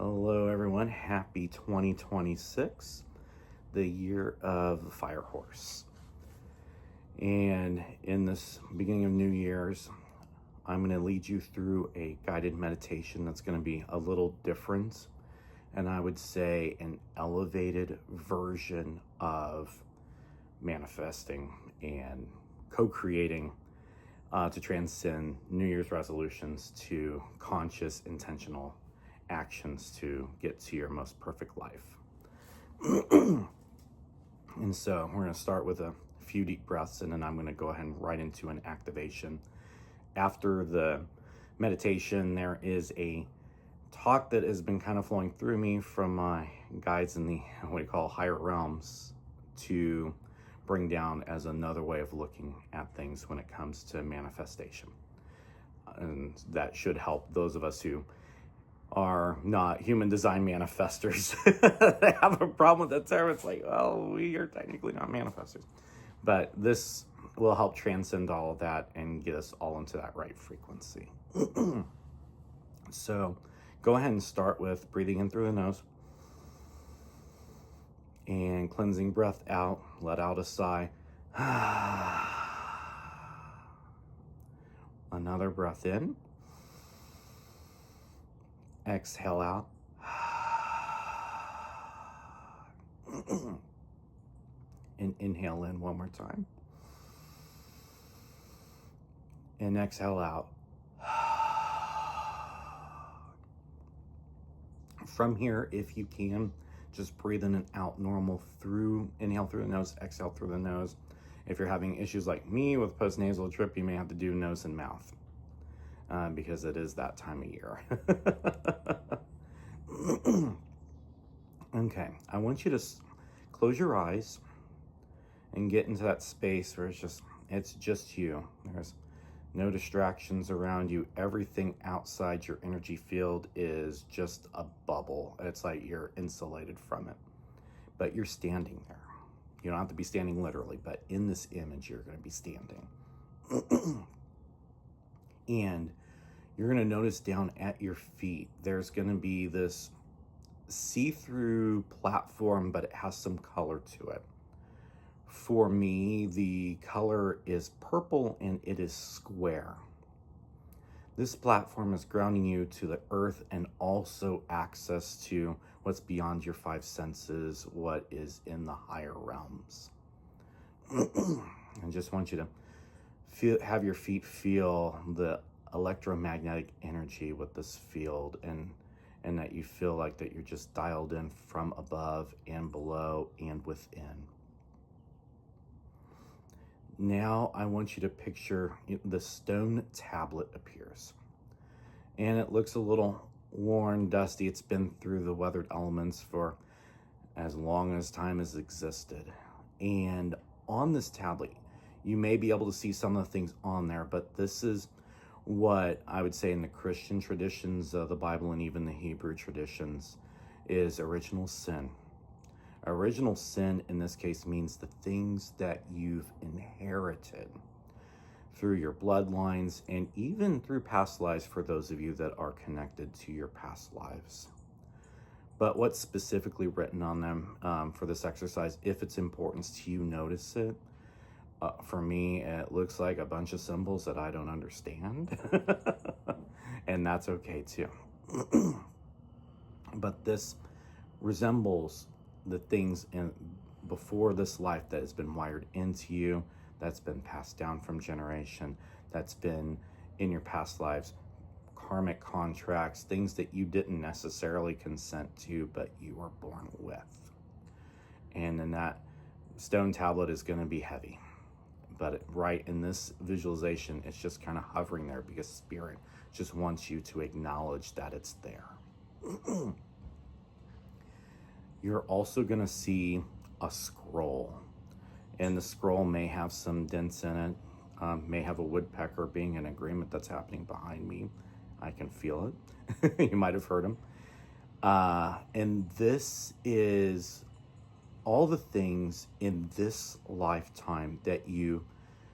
Hello, everyone. Happy 2026, the year of the fire horse. And in this beginning of New Year's, I'm going to lead you through a guided meditation that's going to be a little different. And I would say an elevated version of manifesting and co-creating to transcend New Year's resolutions to conscious, intentional actions to get to your most perfect life. And so we're going to start with a few deep breaths, and then I'm going to go ahead and right into an activation. After the meditation, there is a talk that has been kind of flowing through me from my guides in the what we call higher realms to bring down as another way of looking at things when it comes to manifestation. And that should help those of us who are not human design manifestors. They have a problem with that term. It's like, well, we are technically not manifestors. But this will help transcend all of that and get us all into that right frequency. So go ahead and start with breathing in through the nose and cleansing breath out. Let out a sigh. Another breath in. Exhale out. And inhale in one more time. And exhale out. From here, if you can, just breathe in and out normal through, inhale through the nose, exhale through the nose. If you're having issues like me with postnasal drip, you may have to do nose and mouth. Because it is that time of year. Okay, I want you to close your eyes and get into that space where it's just you. There's no distractions around you. Everything outside your energy field is just a bubble. It's like you're insulated from it. But you're standing there. You don't have to be standing literally, but in this image, you're going to be standing. And you're going to notice down at your feet, there's going to be this see-through platform, but it has some color to it. For me, the color is purple and it is square. This platform is grounding you to the earth and also access to what's beyond your five senses, what is in the higher realms. I just want you to have your feet feel the electromagnetic energy with this field, and that you feel like that you're just dialed in from above and below and within. Now I want you to picture the stone tablet appears, and it looks a little worn, dusty. It's been through the weathered elements for as long as time has existed. And on this tablet, you may be able to see some of the things on there, but this is what I would say in the Christian traditions of the Bible and even the Hebrew traditions is original sin. Original sin in this case means the things that you've inherited through your bloodlines and even through past lives for those of you that are connected to your past lives. But what's specifically written on them for this exercise, if it's important to you, notice it. For me, it looks like a bunch of symbols that I don't understand. And that's okay too. But this resembles the things before this life that has been wired into you, that's been passed down from generation, that's been in your past lives, karmic contracts, things that you didn't necessarily consent to, but you were born with. And then that stone tablet is going to be heavy. But right in this visualization, it's just kind of hovering there because spirit just wants you to acknowledge that it's there. You're also going to see a scroll, and the scroll may have some dents in it, may have a woodpecker being in agreement that's happening behind me. I can feel it. You might have heard him. And this is all the things in this lifetime that you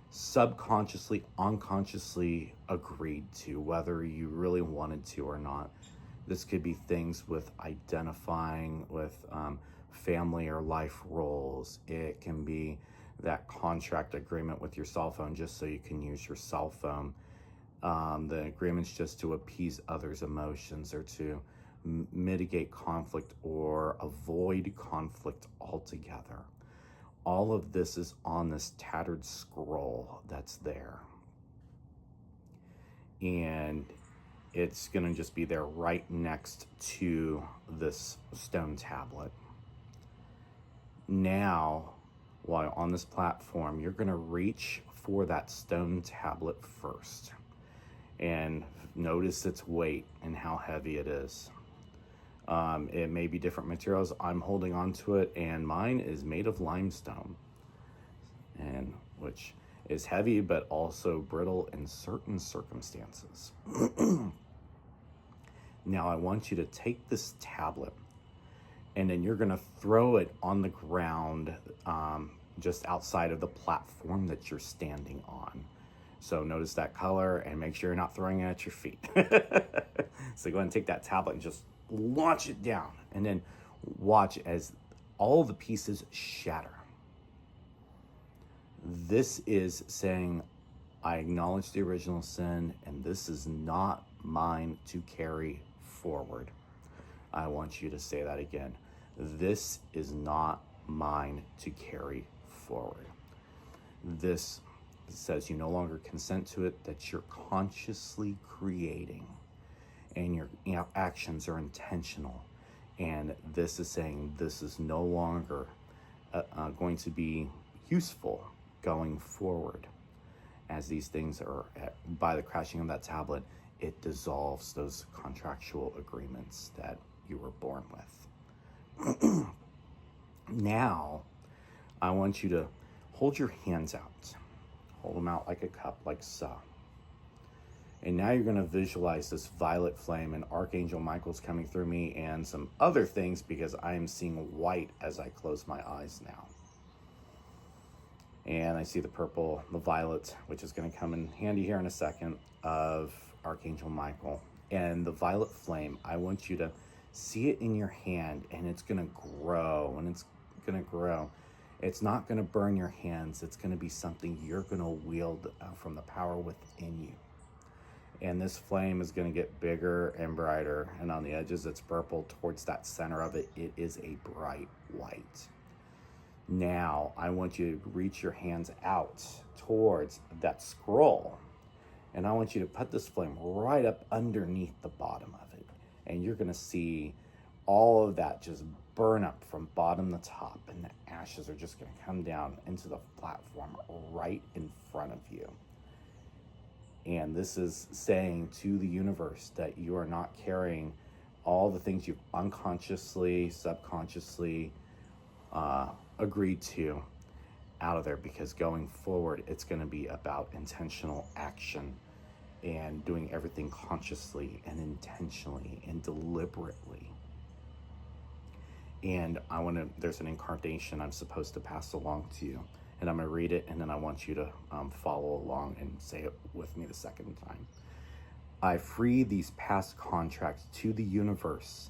subconsciously, unconsciously agreed to, whether you really wanted to or not. This could be things with identifying with family or life roles. It can be that contract agreement with your cell phone just so you can use your cell phone. The agreement's just to appease others' emotions or to mitigate conflict or avoid conflict altogether. All of this is on this tattered scroll that's there. And it's going to just be there right next to this stone tablet. Now, while on this platform, you're going to reach for that stone tablet first. And notice its weight and how heavy it is. It may be different materials. I'm holding on to it, and mine is made of limestone, and which is heavy but also brittle in certain circumstances. Now I want you to take this tablet, and then you're going to throw it on the ground just outside of the platform that you're standing on. So notice that color and make sure you're not throwing it at your feet. So go ahead and take that tablet and just launch it down, and then watch as all the pieces shatter. This is saying, I acknowledge the original sin, and this is not mine to carry forward. I want you to say that again. This is not mine to carry forward. This says you no longer consent to it, that you're consciously creating, and your actions are intentional. And this is saying this is no longer going to be useful going forward. As these things are, by the crashing of that tablet, it dissolves those contractual agreements that you were born with. Now, I want you to hold your hands out. Hold them out like a cup, like so. And now you're going to visualize this violet flame, and Archangel Michael's coming through me, and some other things, because I am seeing white as I close my eyes now. And I see the purple, the violet, which is going to come in handy here in a second, of Archangel Michael. And the violet flame, I want you to see it in your hand, and it's going to grow, and it's going to grow. It's not going to burn your hands. It's going to be something you're going to wield from the power within you. And this flame is going to get bigger and brighter. And on the edges, it's purple. Towards that center of it, it is a bright white. Now, I want you to reach your hands out towards that scroll. And I want you to put this flame right up underneath the bottom of it. And you're going to see all of that just burn up from bottom to top. And the ashes are just going to come down into the platform right in front of you. And this is saying to the universe that you are not carrying all the things you've unconsciously, subconsciously agreed to out of there, because going forward, it's going to be about intentional action and doing everything consciously and intentionally and deliberately. And there's an incarnation I'm supposed to pass along to you. And I'm going to read it, and then I want you to follow along and say it with me the second time. I free these past contracts to the universe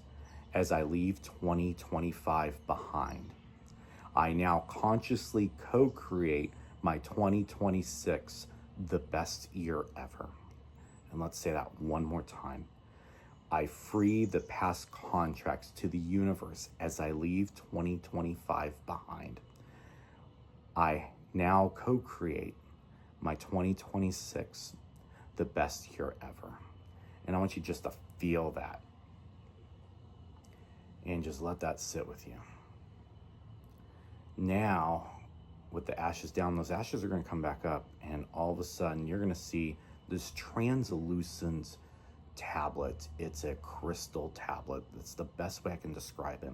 as I leave 2025 behind. I now consciously co-create my 2026, the best year ever. And let's say that one more time. I free the past contracts to the universe as I leave 2025 behind. I now co-create my 2026, the best year ever. And I want you just to feel that. And just let that sit with you. Now, with the ashes down, those ashes are going to come back up. And all of a sudden, you're going to see this translucent tablet. It's a crystal tablet. That's the best way I can describe it.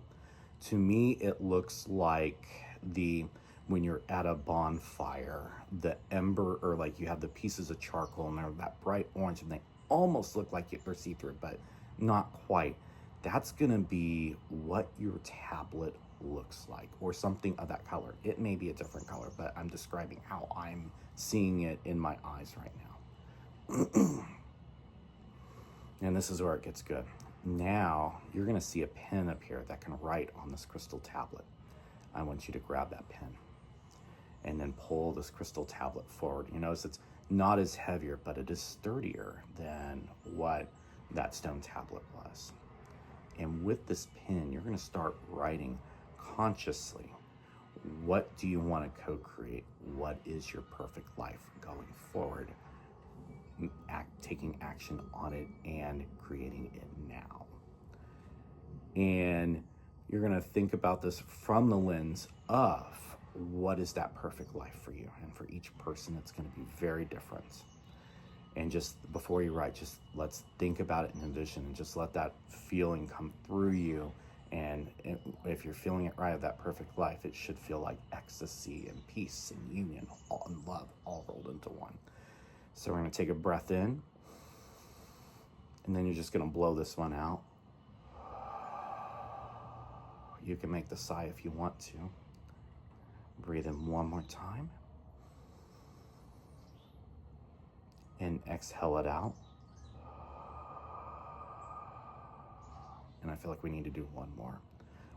To me, it looks like when you're at a bonfire, the ember, or like you have the pieces of charcoal and they're that bright orange, and they almost look like they're see-through, but not quite. That's gonna be what your tablet looks like, or something of that color. It may be a different color, but I'm describing how I'm seeing it in my eyes right now. And this is where it gets good. Now you're going to see a pen appear that can write on this crystal tablet. I want you to grab that pen and then pull this crystal tablet forward. You notice it's not as heavier, but it is sturdier than what that stone tablet was. And with this pen, you're going to start writing consciously. What do you want to co-create? What is your perfect life going forward? Taking action on it and creating it now. And you're going to think about this from the lens of what is that perfect life for you. And for each person, it's going to be very different. And just before you write, just let's think about it and envision, and just let that feeling come through you. And if you're feeling it right, of that perfect life, it should feel like ecstasy and peace and union and love all rolled into one. So we're going to take a breath in, and then you're just going to blow this one out. You can make the sigh if you want to. Breathe in one more time. And exhale it out. And I feel like we need to do one more.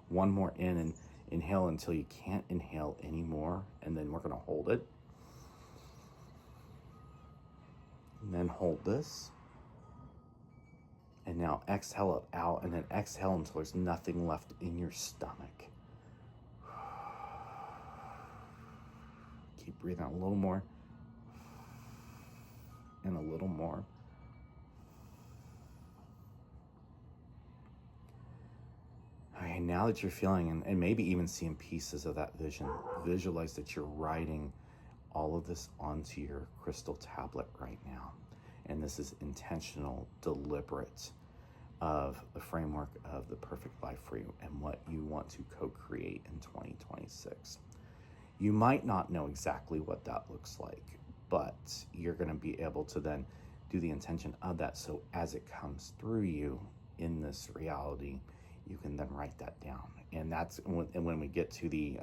One more in, and inhale until you can't inhale anymore. And then we're going to hold it. And then hold this. And now exhale it out, and then exhale until there's nothing left in your stomach. Keep breathing out a little more. And a little more. Okay, now that you're feeling and maybe even seeing pieces of that vision, visualize that you're writing all of this onto your crystal tablet right now. And this is intentional, deliberate, of the framework of the perfect life for you and what you want to co-create in 2026. You might not know exactly what that looks like, but you're going to be able to then do the intention of that. So as it comes through you in this reality, you can then write that down. And that's when we get to the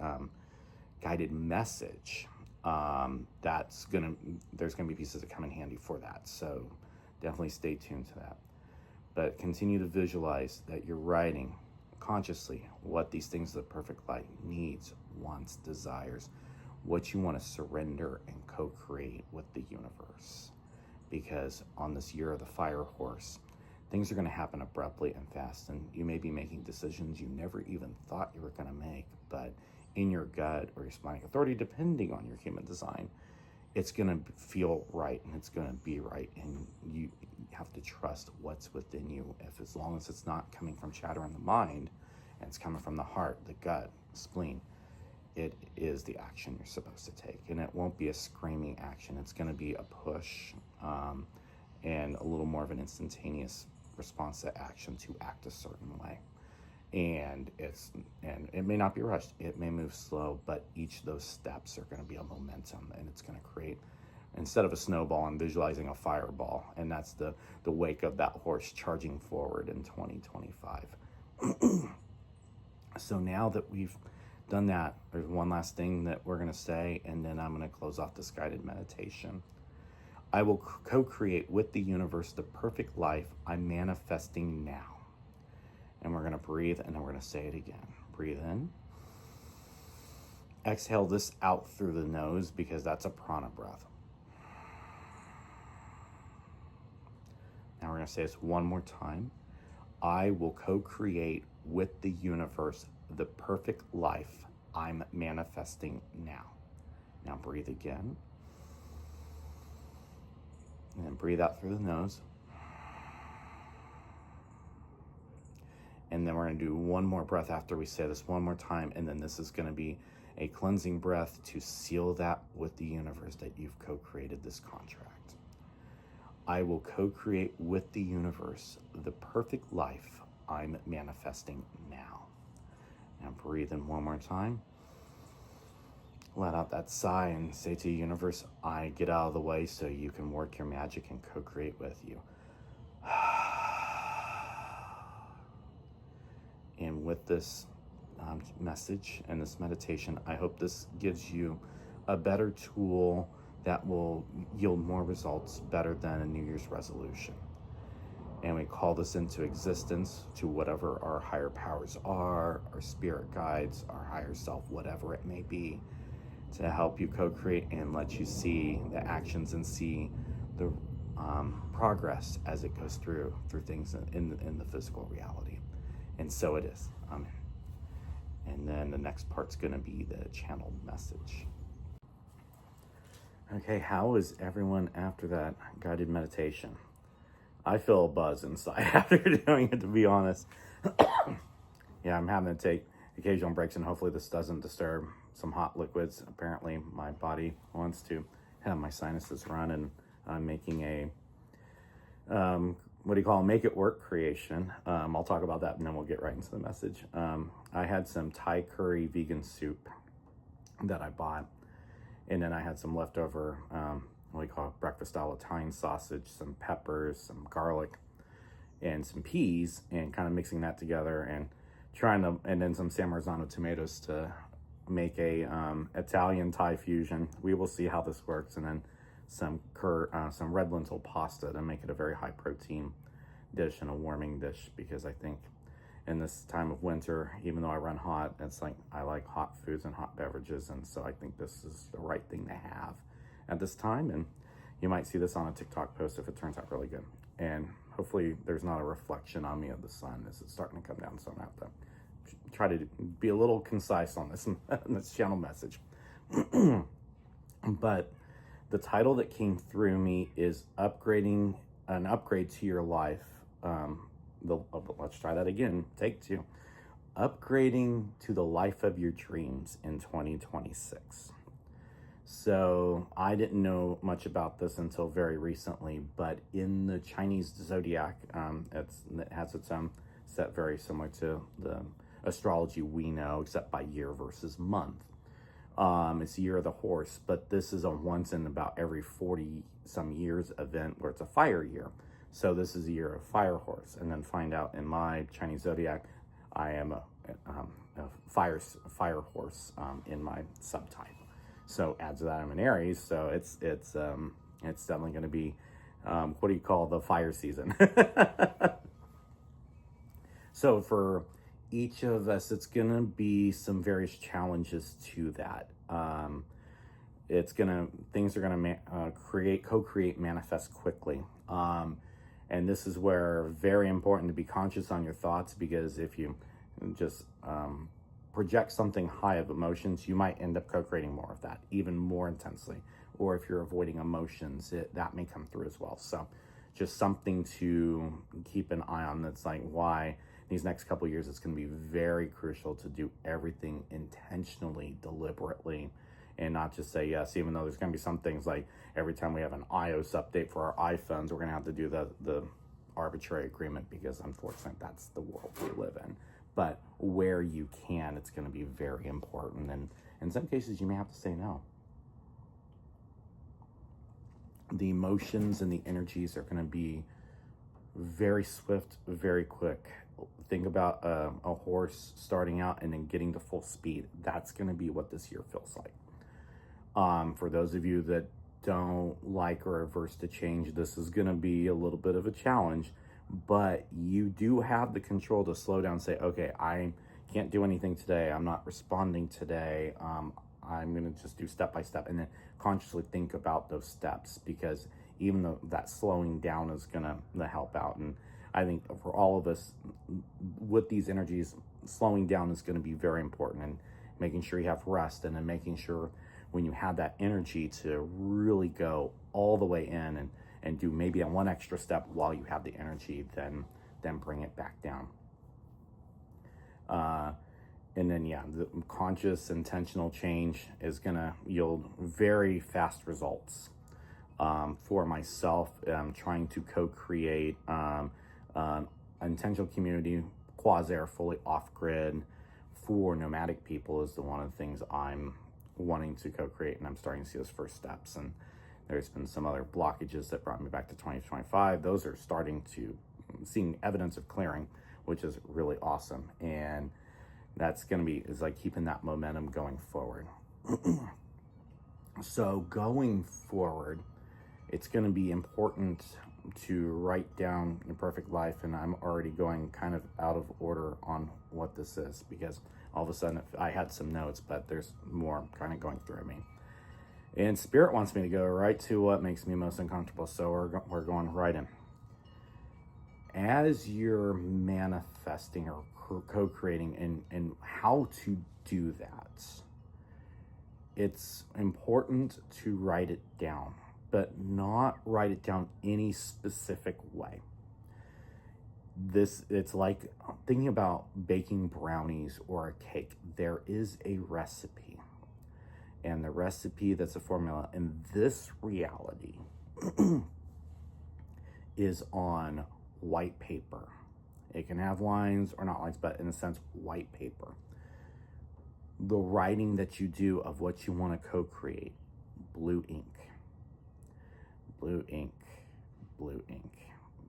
guided message, there's going to be pieces that come in handy for that. So definitely stay tuned to that. But continue to visualize that you're writing consciously what these things, the perfect life, needs, wants, desires, what you want to surrender and co-create with the universe. Because on this year of the fire horse, things are going to happen abruptly and fast, and you may be making decisions you never even thought you were going to make, but in your gut or your spine authority, depending on your human design, it's going to feel right and it's going to be right, and you have to trust what's within you. As long as it's not coming from chatter in the mind and it's coming from the heart, the gut, spleen, it is the action you're supposed to take. And it won't be a screaming action. It's going to be a push and a little more of an instantaneous response to action to act a certain way. And it may not be rushed. It may move slow, but each of those steps are going to be a momentum, and it's going to create, instead of a snowball, I'm visualizing a fireball, and that's the wake of that horse charging forward in 2025. So now that we've done that, there's one last thing that we're going to say, and then I'm going to close off this guided meditation. I will co-create with the universe the perfect life I'm manifesting now. And we're going to breathe, and then we're going to say it again. Breathe in. Exhale this out through the nose, because that's a prana breath. Now we're going to say this one more time. I will co-create with the universe the perfect life I'm manifesting now. Now breathe again. And then breathe out through the nose. And then we're going to do one more breath after we say this one more time. And then this is going to be a cleansing breath to seal that with the universe that you've co-created this contract. I will co-create with the universe the perfect life I'm manifesting now. Now breathe in one more time. Let out that sigh and say to the universe, I get out of the way so you can work your magic and co-create with you. And with this message and this meditation, I hope this gives you a better tool that will yield more results better than a New Year's resolution. and we call this into existence to whatever our higher powers are, our spirit guides, our higher self, whatever it may be, to help you co-create and let you see the actions and see the progress as it goes through things in the physical reality. And so it is. And then the next part's going to be the channeled message. Okay, how is everyone after that guided meditation? I feel a buzz inside after doing it, to be honest. Yeah, I'm having to take occasional breaks, and hopefully this doesn't disturb some hot liquids. Apparently my body wants to have my sinuses run, and I'm making a what do you call it? Make it work creation. I'll talk about that and then we'll get right into the message. I had some Thai curry vegan soup that I bought, and then I had some leftover what do you call it, breakfast style Italian sausage, some peppers, some garlic, and some peas, and kind of mixing that together and and then some San Marzano tomatoes to make a Italian Thai fusion. We will see how this works. And then some red lentil pasta to make it a very high protein dish and a warming dish, because I think in this time of winter, even though I run hot, it's like I like hot foods and hot beverages, and so I think this is the right thing to have at this time. And you might see this on a TikTok post if it turns out really good. And hopefully there's not a reflection on me of the sun as it's starting to come down, so I'm gonna have to try to be a little concise on this channel message. But the title that came through me is an upgrade to your life. Let's try that again. Take two. Upgrading to the life of your dreams in 2026. So I didn't know much about this until very recently, but in the Chinese zodiac, it has its own set, very similar to the astrology we know, except by year versus month. It's the year of the horse, but this is a once in about every 40 some years event where it's a fire year. So this is a year of fire horse. And then find out in my Chinese zodiac, I am a fire horse in my subtype. So add to that I'm an Aries, so it's definitely going to be what do you call the fire season. So for each of us, it's going to be some various challenges to that. Things are going to co-create, manifest quickly. And this is where very important to be conscious on your thoughts, because if you just project something high of emotions, you might end up co-creating more of that, even more intensely. Or if you're avoiding emotions, that may come through as well. So just something to keep an eye on. That's like why these next couple of years, it's going to be very crucial to do everything intentionally, deliberately, and not just say yes, even though there's going to be some things like every time we have an iOS update for our iPhones, we're going to have to do the arbitrary agreement, because unfortunately that's the world we live in. But where you can, it's going to be very important. And in some cases, you may have to say no. The emotions and the energies are going to be very swift, very quick. Think about a horse starting out and then getting to full speed. That's going to be what this year feels like. For those of you that don't like or averse to change, this is going to be a little bit of a challenge, but you do have the control to slow down and say, okay, I can't do anything today. I'm not responding today. I'm going to just do step by step, and then consciously think about those steps, because even though that slowing down is going to help out. And I think for all of us with these energies, slowing down is going to be very important, and making sure you have rest, and then making sure when you have that energy to really go all the way in and do maybe one extra step while you have the energy, then bring it back down. And then, the conscious, intentional change is going to yield very fast results. For myself, I'm trying to co-create intentional community, quasi-air, fully off-grid for nomadic people is one of the things I'm wanting to co-create, and I'm starting to see those first steps. And there's been some other blockages that brought me back to 2025. Those are starting to seeing evidence of clearing, which is really awesome. And that's going to be is like keeping that momentum going forward. So going forward, it's going to be important to write down your perfect life, and I'm already going kind of out of order on what this is, because all of a sudden I had some notes, but there's more kind of going through me. And Spirit wants me to go right to what makes me most uncomfortable, so we're going right in. As you're manifesting or co-creating, and how to do that, it's important to write it down, but not write it down any specific way. It's like thinking about baking brownies or a cake. There is a recipe, and the recipe, that's a formula, and this reality is on white paper. It can have lines or not lines, but in a sense, white paper. The writing that you do of what you want to co-create, blue ink, blue ink, blue ink,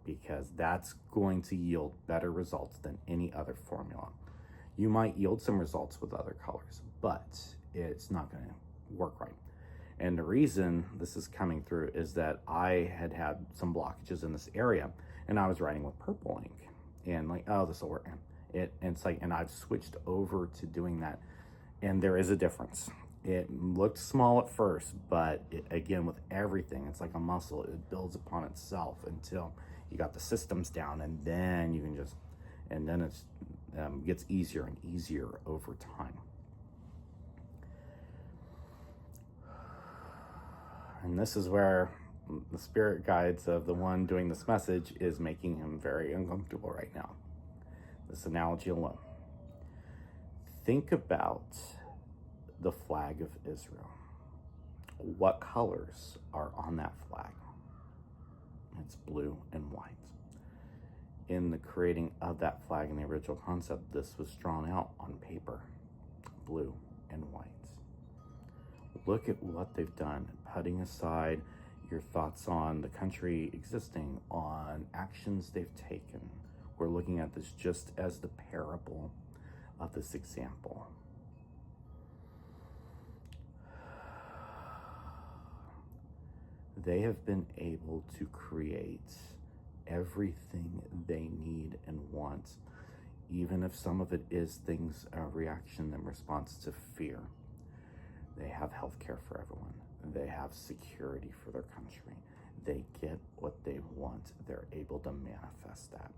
because that's going to yield better results than any other formula. You might yield some results with other colors, but it's not going to work right. And the reason this is coming through is that I had some blockages in this area, and I was writing with purple ink, and like, oh, this will work. And it's like, and I've switched over to doing that, and there is a difference. It looked small at first, but again, with everything, it's like a muscle. It builds upon itself until you got the systems down, and then you can just, and then it's gets easier and easier over time. And this is where the spirit guides of the one doing this message is making him very uncomfortable right now. This analogy alone. Think about the flag of Israel. What colors are on that flag? It's blue and white. In the creating of that flag in the original concept, this was drawn out on paper, blue and white. Look at what they've done, putting aside your thoughts on the country existing, on actions they've taken. We're looking at this just as the parable of this example. They have been able to create everything they need and want, even if some of it is things, a reaction in response to fear. They have health care for everyone. They have security for their country. They get what they want. They're able to manifest that.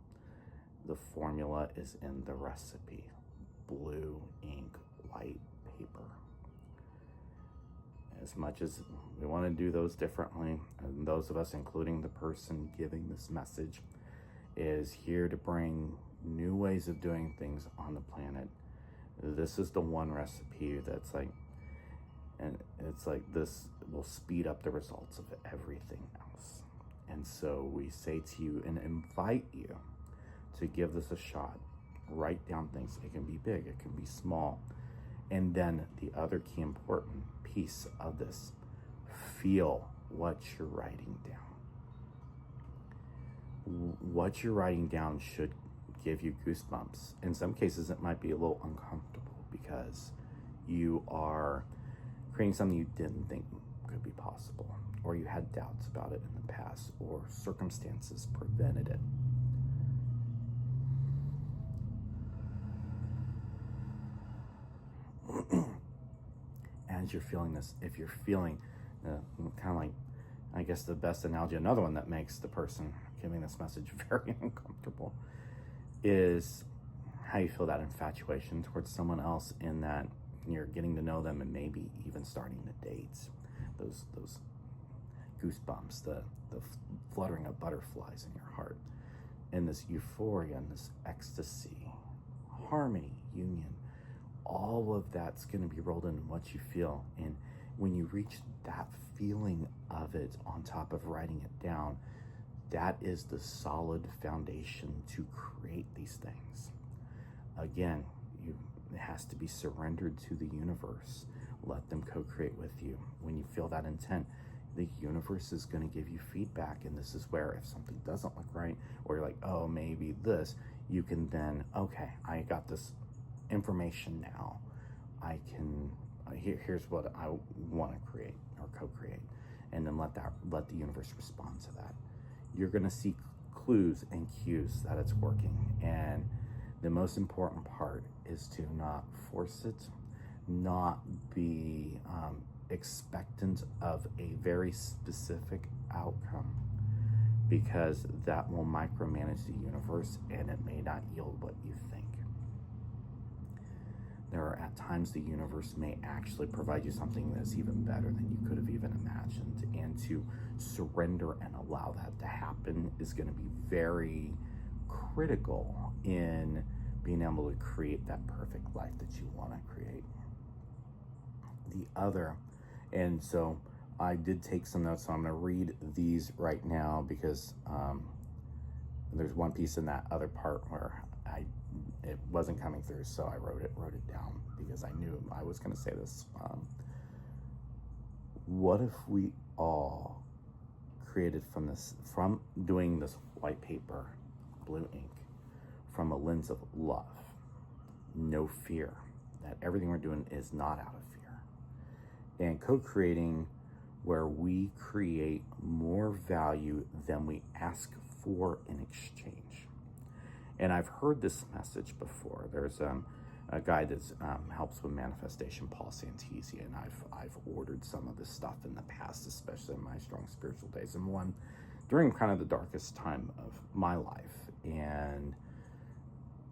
The formula is in the recipe. Blue ink, white paper. As much as we want to do those differently, and those of us, including the person giving this message, is here to bring new ways of doing things on the planet. This is the one recipe that's like, and it's like this will speed up the results of everything else. And so we say to you and invite you to give this a shot. Write down things. It can be big, it can be small. And then the other key important piece of this, feel what you're writing down. What you're writing down should give you goosebumps. In some cases, it might be a little uncomfortable because you are creating something you didn't think could be possible, or you had doubts about it in the past, or circumstances prevented it. As you're feeling this, if you're feeling kind of like, I guess the best analogy, another one that makes the person giving this message very uncomfortable, is how you feel that infatuation towards someone else, in that you're getting to know them and maybe even starting to date. Those goosebumps, the fluttering of butterflies in your heart, and this euphoria and this ecstasy, harmony, union, all of that's going to be rolled into what you feel. And when you reach that feeling of it on top of writing it down, that is the solid foundation to create these things. Again, it has to be surrendered to the universe. Let them co-create with you. When you feel that intent, the universe is going to give you feedback. And this is where, if something doesn't look right, or you're like, oh, maybe this, you can then, okay, I got this information now. I can, here's what I want to create or co-create. And then let the universe respond to that. you're going to see clues and cues that it's working. And the most important part is to not force it, not be expectant of a very specific outcome, because that will micromanage the universe and it may not yield what you think. There are at times the universe may actually provide you something that's even better than you could have even imagined, and to surrender and allow that to happen is going to be very critical in being able to create that perfect life that you want to create. The other, and so I did take some notes, so I'm going to read these right now because there's one piece in that other part where it wasn't coming through, so I wrote it down because I knew I was going to say this. What if we all created from doing this white paper, blue ink, from a lens of love, no fear, that everything we're doing is not out of fear, and co-creating where we create more value than we ask for in exchange. And I've heard this message before. There's a guy that helps with manifestation, Paul Santisi, and I've ordered some of this stuff in the past, especially in my strong spiritual days, and one during kind of the darkest time of my life. And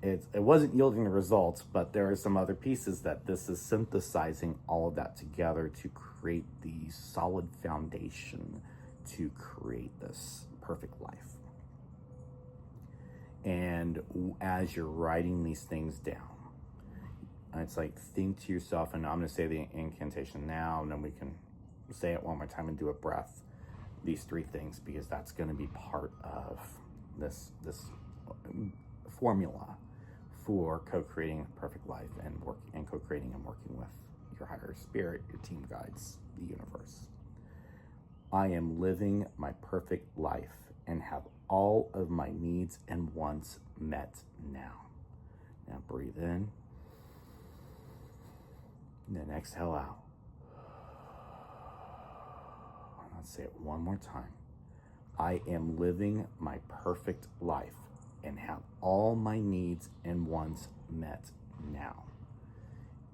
it wasn't yielding the results, but there are some other pieces that this is synthesizing all of that together to create the solid foundation to create this perfect life. And as you're writing these things down, it's like, think to yourself, and I'm going to say the incantation now, and then we can say it one more time and do a breath, these three things, because that's going to be part of this formula for co-creating a perfect life and co-creating and working with your higher spirit, your team guides, the universe. I am living my perfect life and have all of my needs and wants met now. Now breathe in, and then exhale out. Let's say it one more time. I am living my perfect life and have all my needs and wants met now.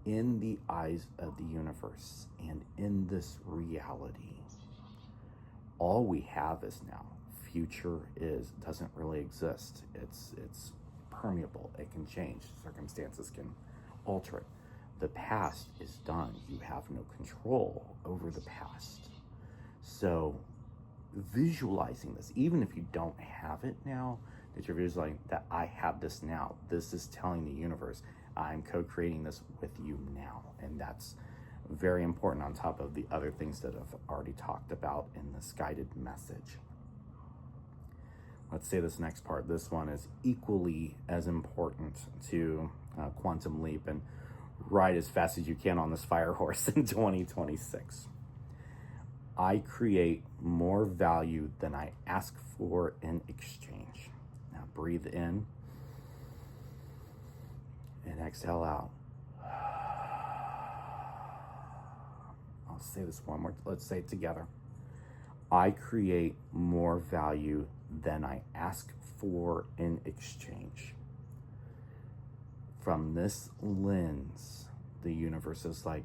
In the eyes of the universe and in this reality, all we have is now. Future doesn't really exist. It's permeable. It can change. Circumstances can alter it. The past is done. You have no control over the past. So visualizing this, even if you don't have it now, that you're visualizing that I have this now. This is telling the universe, I'm co-creating this with you now. And that's very important on top of the other things that I've already talked about in this guided message. Let's say this next part. This one is equally as important to Quantum Leap and ride as fast as you can on this fire horse in 2026. I create more value than I ask for in exchange. Now breathe in and exhale out. I'll say this one more. Let's say it together. I create more value than I ask for in exchange. From this lens, the universe is like,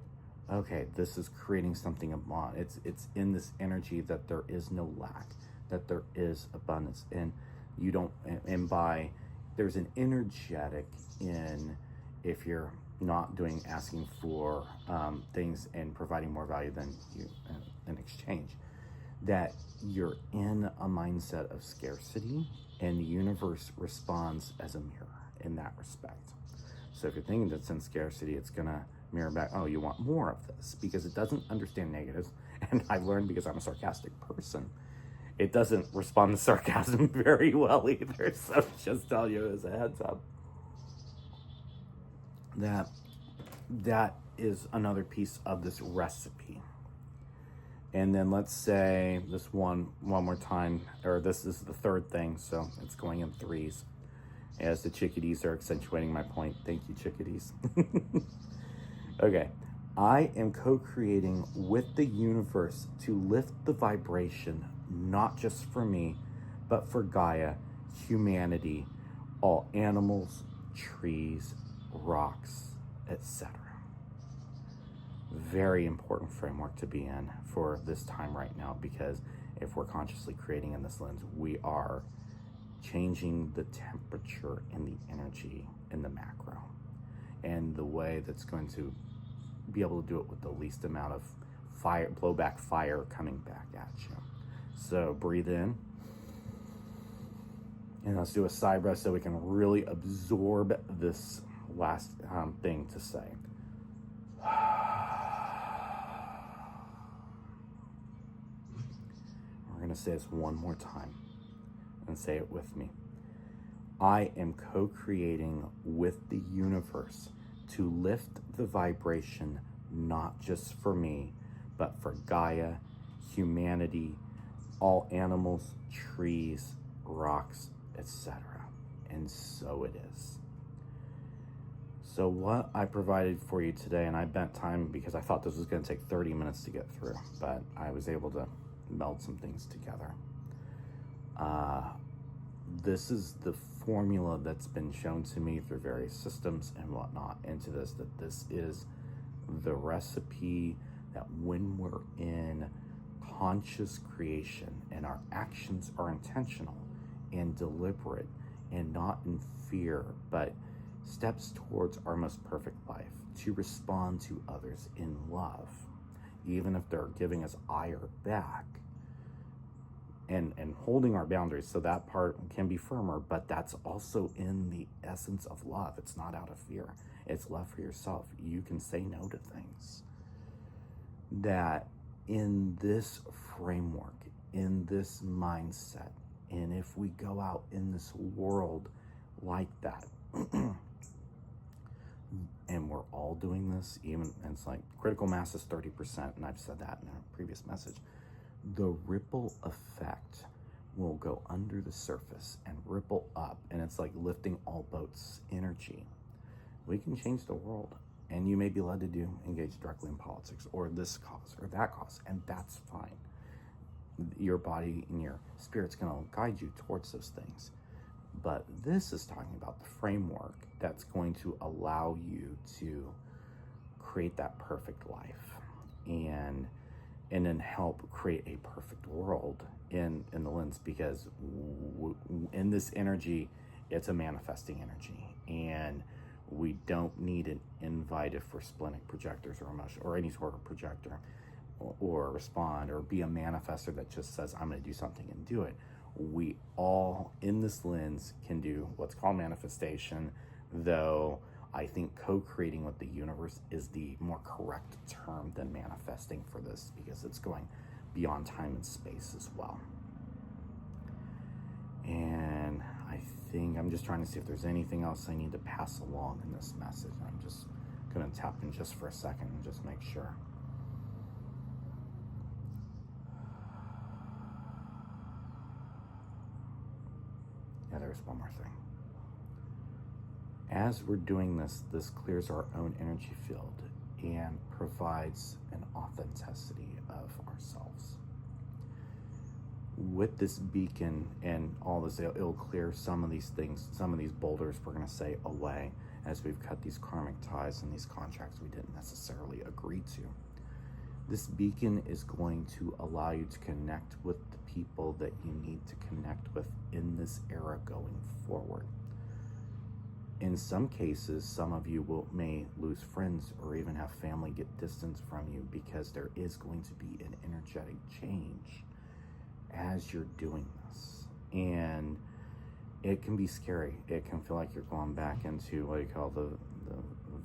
okay, this is creating something abundant. It's in this energy that there is no lack, that there is abundance, and you don't. And by there's an energetic in if you're not asking for things and providing more value than you in exchange, that you're in a mindset of scarcity, and the universe responds as a mirror in that respect. So if you're thinking that's in scarcity, it's gonna mirror back, oh, you want more of this, because it doesn't understand negatives. And I've learned, because I'm a sarcastic person, it doesn't respond to sarcasm very well either. So just tell you as a heads up that is another piece of this recipe. And then let's say this one more time, or this is the third thing, so it's going in threes, as the chickadees are accentuating my point. Thank you, chickadees. Okay, I am co-creating with the universe to lift the vibration, not just for me, but for Gaia, humanity, all animals, trees, rocks, etc. Very important framework to be in for this time right now, because if we're consciously creating in this lens, we are changing the temperature and the energy in the macro, and the way that's going to be able to do it with the least amount of fire, blowback fire coming back at you. So breathe in, and let's do a side breath so we can really absorb this last thing to say. We're going to say this one more time, and say it with me. I am co-creating with the universe to lift the vibration, not just for me, but for Gaia, humanity, all animals, trees, rocks, etc. And so it is. So what I provided for you today, and I bent time because I thought this was going to take 30 minutes to get through, but I was able to meld some things together. This is the formula that's been shown to me through various systems and whatnot into this, that this is the recipe that when we're in conscious creation and our actions are intentional and deliberate and not in fear, but steps towards our most perfect life, to respond to others in love, even if they're giving us ire back, and holding our boundaries, so that part can be firmer, but that's also in the essence of love. It's not out of fear. It's love for yourself. You can say no to things. That in this framework, in this mindset, and if we go out in this world like that, and we're all doing this, even, and it's like critical mass is 30%, and I've said that in a previous message, the ripple effect will go under the surface and ripple up, and it's like lifting all boats energy. We can change the world, and you may be led to engage directly in politics or this cause or that cause, and that's fine. Your body and your spirit's going to guide you towards those things. But this is talking about the framework that's going to allow you to create that perfect life, and then help create a perfect world in the lens, because in this energy, it's a manifesting energy, and we don't need an invite if we're splenic projectors or emotion or any sort of projector, or respond or be a manifester that just says, I'm going to do something and do it. We all in this lens can do what's called manifestation, though I think co-creating with the universe is the more correct term than manifesting for this, because it's going beyond time and space as well. And I think I'm just trying to see if there's anything else I need to pass along in this message. I'm just going to tap in just for a second and just make sure. Yeah, there's one more thing. As we're doing this, this clears our own energy field and provides an authenticity of ourselves. With this beacon and all this, it'll clear some of these things, some of these boulders, we're going to say, away, as we've cut these karmic ties and these contracts we didn't necessarily agree to. This beacon is going to allow you to connect with the people that you need to connect with in this era going forward. In some cases, some of you may lose friends or even have family get distance from you, because there is going to be an energetic change as you're doing this. And it can be scary. It can feel like you're going back into what you call the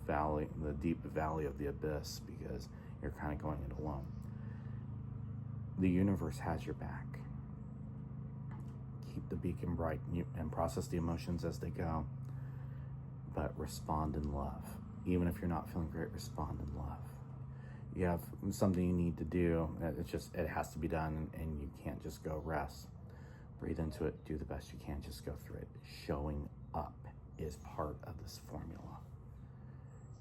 valley, the deep valley of the abyss, because you're kind of going it alone. The universe has your back. Keep the beacon bright and process the emotions as they go. But respond in love. Even if you're not feeling great, respond in love. You have something you need to do. It has to be done, and you can't just go rest. Breathe into it, do the best you can, just go through it. Showing up is part of this formula.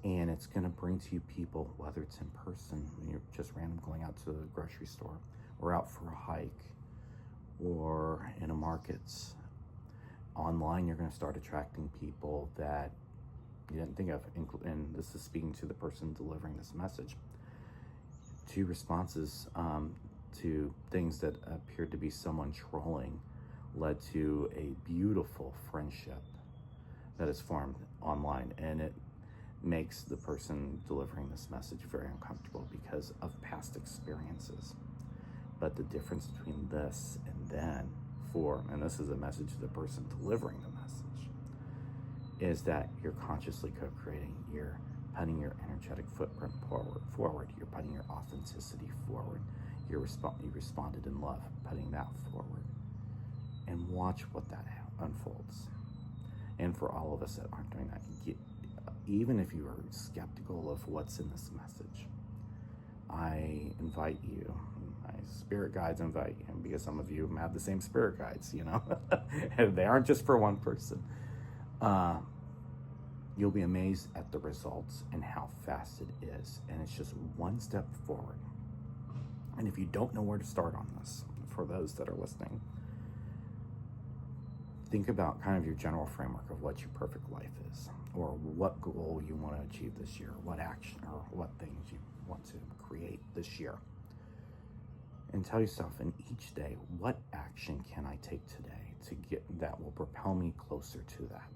And it's gonna bring to you people, whether it's in person, when you're just random going out to the grocery store, or out for a hike, or in a market. Online, you're going to start attracting people that you didn't think of. And this is speaking to the person delivering this message. 2 responses to things that appeared to be someone trolling led to a beautiful friendship that is formed online, and it makes the person delivering this message very uncomfortable because of past experiences. But the difference between this and then, and this is a message to the person delivering the message, is that you're consciously co-creating. You're putting your energetic footprint forward. You're putting your authenticity forward. You responded in love, putting that forward. And watch what that unfolds. And for all of us that aren't doing that, even if you are skeptical of what's in this message, I invite you, my spirit guides invite you, because some of you have the same spirit guides, and they aren't just for one person. You'll be amazed at the results and how fast it is. And it's just one step forward. And if you don't know where to start on this, for those that are listening, think about kind of your general framework of what your perfect life is, or what goal you want to achieve this year, what action or what things you want to create this year. And tell yourself in each day, what action can I take today that will propel me closer to that?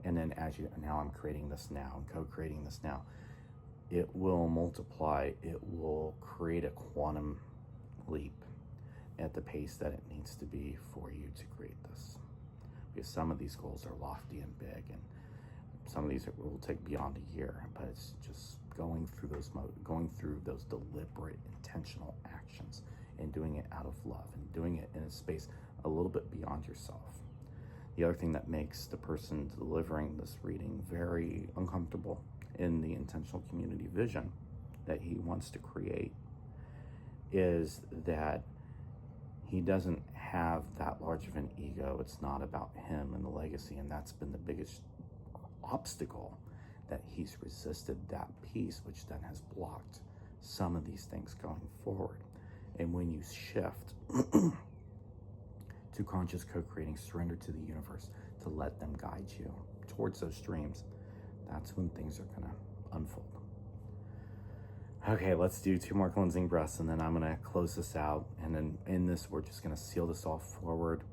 And then now I'm creating this now, I'm co-creating this now. It will multiply, it will create a quantum leap at the pace that it needs to be for you to create this. Because some of these goals are lofty and big, and some of these will take beyond a year, but it's just going through those deliberate, intentional actions and doing it out of love and doing it in a space a little bit beyond yourself. The other thing that makes the person delivering this reading very uncomfortable in the intentional community vision that he wants to create is that he doesn't have that large of an ego. It's not about him and the legacy, and that's been the biggest obstacle that he's resisted, that piece, which then has blocked some of these things going forward. And when you shift to conscious co-creating, surrender to the universe to let them guide you towards those dreams, that's when things are gonna unfold. Okay, let's do 2 more cleansing breaths, and then I'm gonna close this out. And then in this, we're just gonna seal this all forward,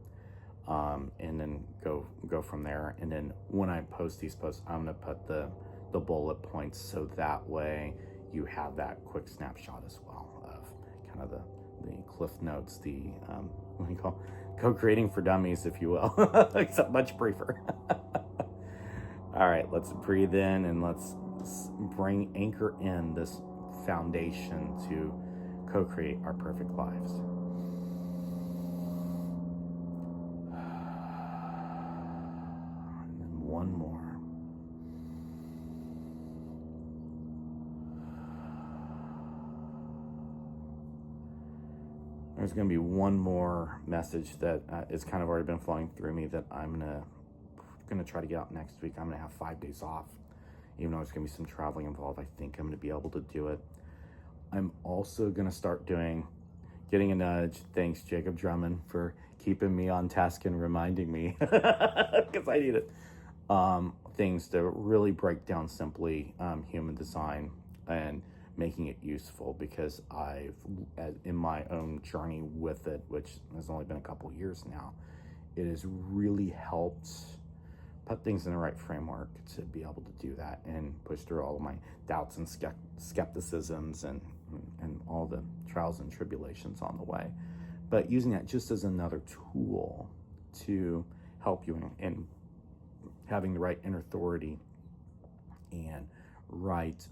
and then go from there. And then when I post these posts, I'm gonna put the bullet points, so that way you have that quick snapshot as well of kind of the cliff notes, the what do you call co-creating for dummies, if you will, except much briefer. All right, let's breathe in and let's anchor in this foundation to co-create our perfect lives. And then one more. There's going to be one more message that is kind of already been flowing through me that I'm going to try to get out next week. I'm going to have 5 days off, even though there's going to be some traveling involved. I think I'm going to be able to do it. I'm also going to start getting a nudge. Thanks, Jacob Drummond, for keeping me on task and reminding me, because I need it. Things to really break down simply human design and making it useful, because I've, in my own journey with it, which has only been a couple years now, it has really helped put things in the right framework to be able to do that and push through all of my doubts and skepticisms and all the trials and tribulations on the way. But using that just as another tool to help you in having the right inner authority and right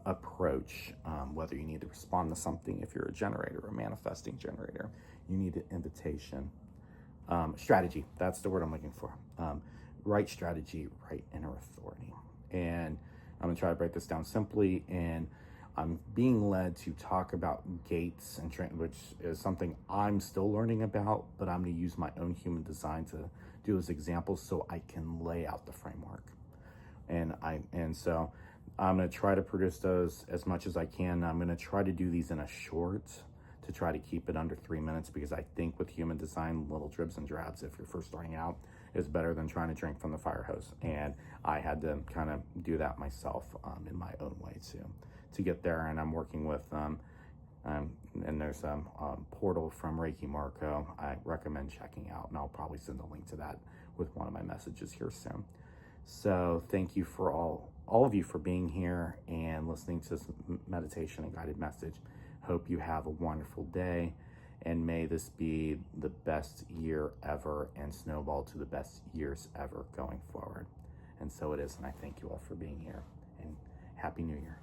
approach, whether you need to respond to something, if you're a generator or a manifesting generator, you need an invitation. Strategy, that's the word I'm looking for. Right strategy, right inner authority. And I'm gonna try to break this down simply, and I'm being led to talk about gates, which is something I'm still learning about, but I'm gonna use my own human design to do as examples so I can lay out the framework. And so I'm gonna try to produce those as much as I can. I'm gonna try to do these in a short to try to keep it under 3 minutes, because I think with human design, little dribs and drabs, if you're first starting out, is better than trying to drink from the fire hose. And I had to kind of do that myself in my own way to get there. And I'm working with, and there's a portal from Reiki Marco I recommend checking out, and I'll probably send a link to that with one of my messages here soon. So thank you for all of you for being here and listening to this meditation and guided message. Hope you have a wonderful day, and may this be the best year ever and snowball to the best years ever going forward. And so it is, and I thank you all for being here, and Happy New Year.